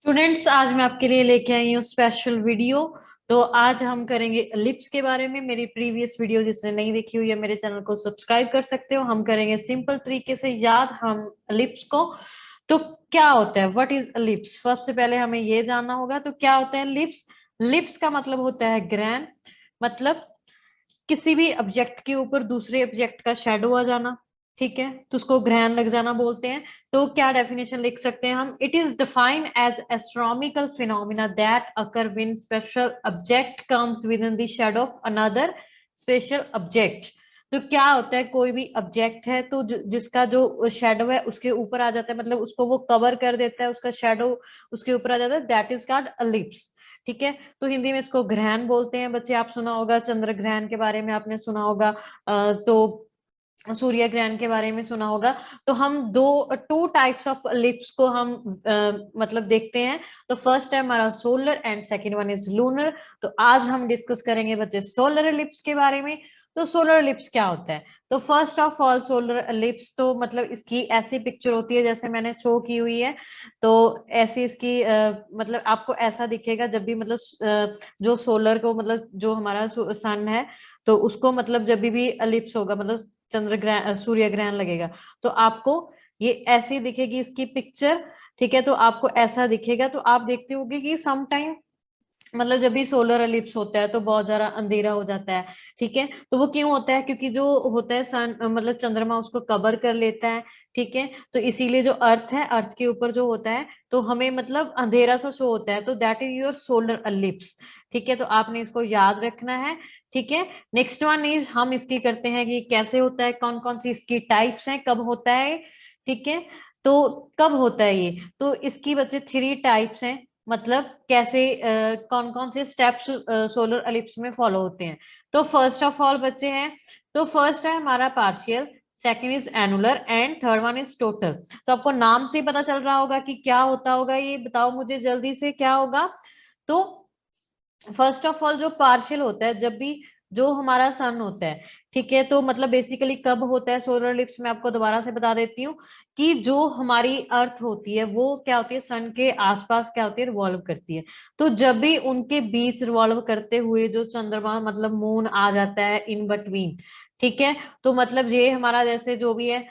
Students, आज मैं आपके लिए लेके आई हूँ स्पेशल वीडियो। तो आज हम करेंगे लिप्स के बारे में। मेरी प्रीवियस वीडियो जिसने नहीं देखी हुई है मेरे चैनल को सब्सक्राइब कर सकते हो। हम करेंगे सिंपल तरीके से याद हम लिप्स को। तो क्या होता है, व्हाट इज लिप्स? सबसे पहले हमें ये जानना होगा तो क्या होता है लिप्स। लिप्स का मतलब होता है ग्रैन, मतलब किसी भी ऑब्जेक्ट के ऊपर दूसरे ऑब्जेक्ट का शेडो आ जाना। ठीक है, तो उसको ग्रहण लग जाना बोलते हैं। तो क्या डेफिनेशन लिख सकते हैं हम? It is defined as astronomical phenomena that occur when special object comes within the shadow of another special object. तो क्या होता है, कोई भी ऑब्जेक्ट है तो जिसका जो शेडो है उसके ऊपर आ जाता है, मतलब उसको वो कवर कर देता है, उसका शेडो उसके ऊपर आ जाता है, दैट इज कॉल्ड एलिप्स। ठीक है, तो हिंदी में इसको ग्रहण बोलते हैं। बच्चे, आप सुना होगा चंद्र ग्रहण के बारे में, आपने सुना होगा तो सूर्य ग्रहण के बारे में सुना होगा। तो हम टू टाइप्स ऑफ लिप्स को हम मतलब देखते हैं। तो फर्स्ट है हमारा solar and second one is lunar. तो आज हम डिस्कस करेंगे बच्चे सोलर लिप्स के बारे में। तो सोलर लिप्स क्या होता है? तो first of all solar lips तो मतलब इसकी ऐसी पिक्चर होती है जैसे मैंने शो की हुई है। तो ऐसी इसकी मतलब आपको ऐसा दिखेगा जब भी मतलब जो सोलर को मतलब जो हमारा सन है तो उसको मतलब जब भी एलिप्स होगा, मतलब चंद्र ग्रहण सूर्य ग्रहण लगेगा, तो आपको ये ऐसी दिखेगी इसकी पिक्चर। ठीक है, तो आपको ऐसा दिखेगा। तो आप देखते होंगे कि सम टाइम मतलब जब भी सोलर एलिप्स होता है तो बहुत ज्यादा अंधेरा हो जाता है। ठीक है, तो वो क्यों होता है? क्योंकि जो होता है सन मतलब चंद्रमा उसको कवर कर लेता है। ठीक है, तो इसीलिए जो अर्थ है, अर्थ के ऊपर जो होता है तो हमें मतलब अंधेरा सा शो होता है, तो that is your solar ellipse. ठीक है, तो आपने इसको याद रखना है। ठीक है, नेक्स्ट वन इज हम इसकी करते हैं कि कैसे होता है, कौन कौन सी इसकी टाइप्स हैं, कब होता है। ठीक है, तो कब होता है ये? तो इसकी बच्चे थ्री टाइप्स हैं, मतलब कैसे कौन कौन से स्टेप्स सोलर एलिप्स में फॉलो होते हैं। तो फर्स्ट ऑफ ऑल बच्चे हैं, तो फर्स्ट है हमारा partial, second is annular and third one is total. तो आपको नाम से ही पता चल रहा होगा कि क्या होता होगा, ये बताओ मुझे जल्दी से क्या होगा। तो फर्स्ट ऑफ ऑल जो पार्शियल होता है, जब भी जो हमारा सन होता है, ठीक है, तो मतलब बेसिकली कब होता है सोलर लिप्स, मैं आपको दोबारा से बता देती हूँ कि जो हमारी अर्थ होती है वो क्या होती है, सन के आसपास क्या होती है, रिवॉल्व करती है। तो जब भी उनके बीच रिवॉल्व करते हुए जो चंद्रमा मतलब मून आ जाता है इन बिटवीन। ठीक है, तो मतलब ये हमारा जैसे जो भी है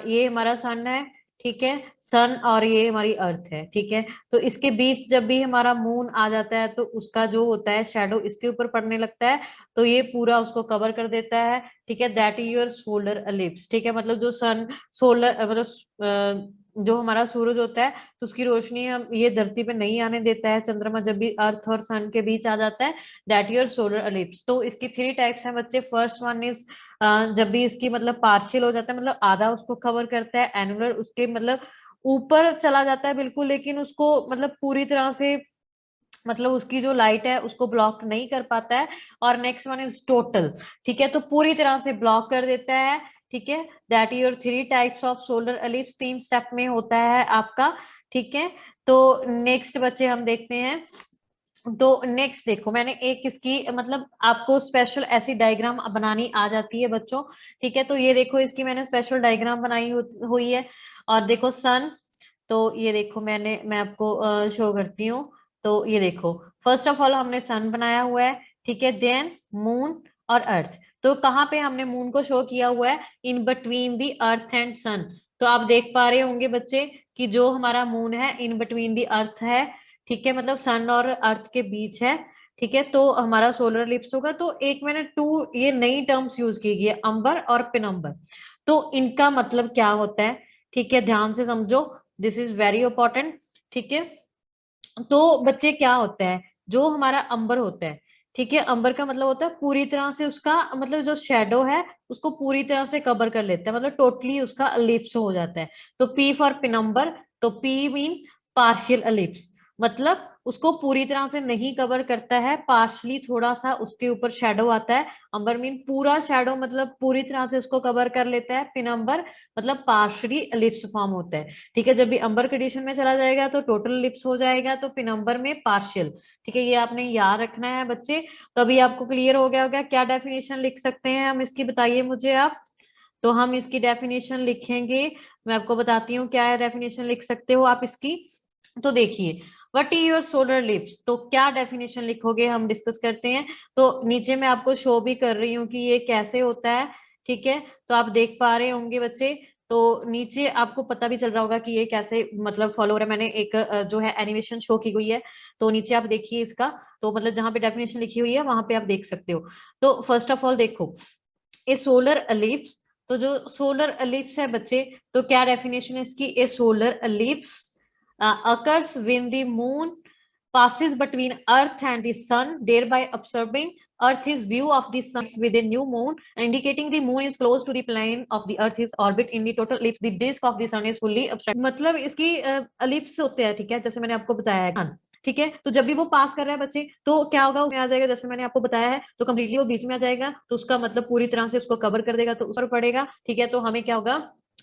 ये हमारा सन है। ठीक है, सन और ये हमारी अर्थ है। ठीक है, तो इसके बीच जब भी हमारा मून आ जाता है तो उसका जो होता है शेडो इसके ऊपर पड़ने लगता है, तो ये पूरा उसको कवर कर देता है। ठीक है, that is your solar ellipse. ठीक है, मतलब जो सन सोलर मतलब जो हमारा सूरज होता है तो उसकी रोशनी हम ये धरती पे नहीं आने देता है, चंद्रमा जब भी अर्थ और सन के बीच आ जाता है, दैट योर सोलर एलिप्स। तो इसकी थ्री टाइप्स हैं बच्चे। फर्स्ट वन इज जब भी इसकी मतलब पार्शियल हो जाता है, मतलब आधा उसको कवर करता है। एनुलर उसके मतलब ऊपर चला जाता है बिल्कुल, लेकिन उसको मतलब पूरी तरह से मतलब उसकी जो लाइट है उसको ब्लॉक नहीं कर पाता है। और नेक्स्ट वन इज टोटल। ठीक है, तो पूरी तरह से ब्लॉक कर देता है। ठीक है, that is your three types of solar ellipse, तीन स्टेप में होता है आपका। ठीक है, तो नेक्स्ट बच्चे हम देखते हैं। तो नेक्स्ट देखो, मैंने एक इसकी मतलब आपको स्पेशल ऐसी डायग्राम बनानी आ जाती है बच्चों। ठीक है, तो ये देखो इसकी मैंने स्पेशल डायग्राम बनाई हुई है। और देखो सन, तो ये देखो मैं आपको शो करती हूँ। तो ये देखो, फर्स्ट ऑफ ऑल हमने सन बनाया हुआ है। ठीक है, देन मून और अर्थ। तो कहाँ पे हमने मून को शो किया हुआ है? In between the earth and sun. तो आप देख पा रहे होंगे बच्चे कि जो हमारा मून है इन बिटवीन दी अर्थ है। ठीक है, मतलब सन और अर्थ के बीच है। ठीक है, तो हमारा सोलर लिप्स होगा। तो एक मैंने टू ये नई टर्म्स यूज की गई है, अंबर और पिनम्बर। तो इनका मतलब क्या होता है? ठीक है, ध्यान से समझो, दिस इज वेरी इंपॉर्टेंट। ठीक है, तो बच्चे क्या होता है, जो हमारा अंबर होता है, ठीक है, अंबर का मतलब होता है पूरी तरह से उसका मतलब जो शेडो है उसको पूरी तरह से कवर कर लेता है, मतलब टोटली उसका एलिप्स हो जाता है। तो पी फॉर पिनम्बर, तो पी मीन पार्शियल एलिप्स, मतलब उसको पूरी तरह से नहीं कवर करता है, पार्शली थोड़ा सा उसके ऊपर शेडो आता है। अंबर मीन पूरा शेडो, मतलब पूरी तरह से उसको कवर कर लेता है। पिनम्बर मतलब पार्शली एलिप्स फॉर्म होता है। ठीक है, जब भी अंबर कंडीशन में चला जाएगा तो टोटल लिप्स हो जाएगा, तो पिनम्बर में पार्शियल। ठीक है, ये आपने याद रखना है बच्चे। तो अभी आपको क्लियर हो गया होगा क्या डेफिनेशन लिख सकते हैं हम इसकी, बताइए मुझे आप। तो हम इसकी डेफिनेशन लिखेंगे, मैं आपको बताती हूँ क्या है डेफिनेशन लिख सकते हो आप इसकी। तो देखिए, what is your solar lips, तो क्या डेफिनेशन लिखोगे हम डिस्कस करते हैं। तो नीचे मैं आपको शो भी कर रही हूँ कि ये कैसे होता है, ठीक है। तो आप देख पा रहे होंगे बच्चे, तो नीचे आपको पता भी चल रहा होगा कि ये कैसे मतलब फॉलो हो रहा है। मैंने एक जो है एनिमेशन शो की हुई है, तो नीचे आप देखिए इसका, तो मतलब जहां पे डेफिनेशन लिखी हुई है वहां पे आप देख सकते हो। तो फर्स्ट ऑफ ऑल देखो, ए सोलर एलिप्स, तो जो सोलर एलिप्स है बच्चे, तो क्या डेफिनेशन है इसकी, a solar eclipse occurs when the moon passes between earth and the sun, thereby observing earth's view of the sun with a new moon, indicating the moon is close to the plane of the earth's orbit. In the total ellipse the disk of the sun is fully obstructed, मतलब इसकी ellipse होते हैं, ठीक है, जैसे मैंने आपको बताया है, ठीक है। तो जब भी वो पास कर रहा है बच्चे, तो क्या होगा, उसमें आ जाएगा, जैसे मैंने आपको बताया है, तो कम्प्लीटली वो बीच में आ जाएगा, तो उसका मतलब पूरी तरह से उसको कवर कर देगा, तो ऊपर पड़ेगा, ठीक है। तो हमें क्या होगा,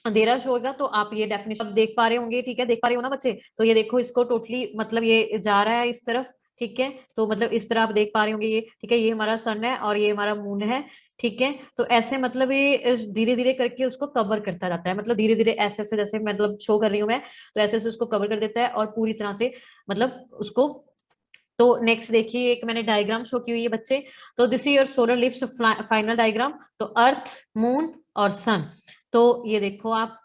अंधेरा शो होगा। तो आप ये डेफिनेशन देख पा रहे होंगे, ठीक है, देख पा रहे हो ना बच्चे। तो ये देखो, इसको टोटली मतलब ये जा रहा है इस तरफ, ठीक है। तो मतलब इस तरह आप देख पा रहे होंगे ये, ठीक है, ये हमारा सन है और ये हमारा मून है, ठीक है। तो ऐसे मतलब ये धीरे धीरे करके उसको कवर करता जाता है, मतलब धीरे धीरे ऐसे ऐसे, जैसे मतलब शो कर रही हूँ मैं, तो ऐसे ऐसे उसको कवर कर देता है और पूरी तरह से मतलब उसको। तो नेक्स्ट देखिए, एक मैंने डायग्राम शो की हुई है बच्चे, तो this is your solar lips final diagram. तो अर्थ, मून और सन, तो ये देखो आप,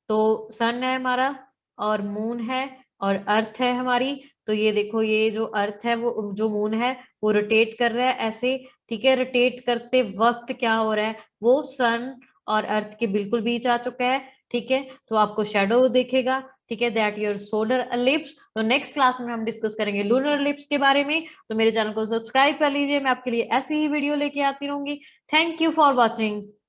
तो सन है हमारा और मून है और अर्थ है हमारी। तो ये देखो, ये जो अर्थ है, वो जो मून है वो रोटेट कर रहा है ऐसे, ठीक है। रोटेट करते वक्त क्या हो रहा है, वो सन और अर्थ के बिल्कुल बीच आ चुका है, ठीक है। तो आपको शेडो दिखेगा, ठीक है, दैट योर सोलर एलिप्स। तो नेक्स्ट क्लास में हम डिस्कस करेंगे लूनर एलिप्स के बारे में। तो मेरे चैनल को सब्सक्राइब कर लीजिए, मैं आपके लिए ऐसी ही वीडियो लेके आती रहूंगी। Thank you for watching.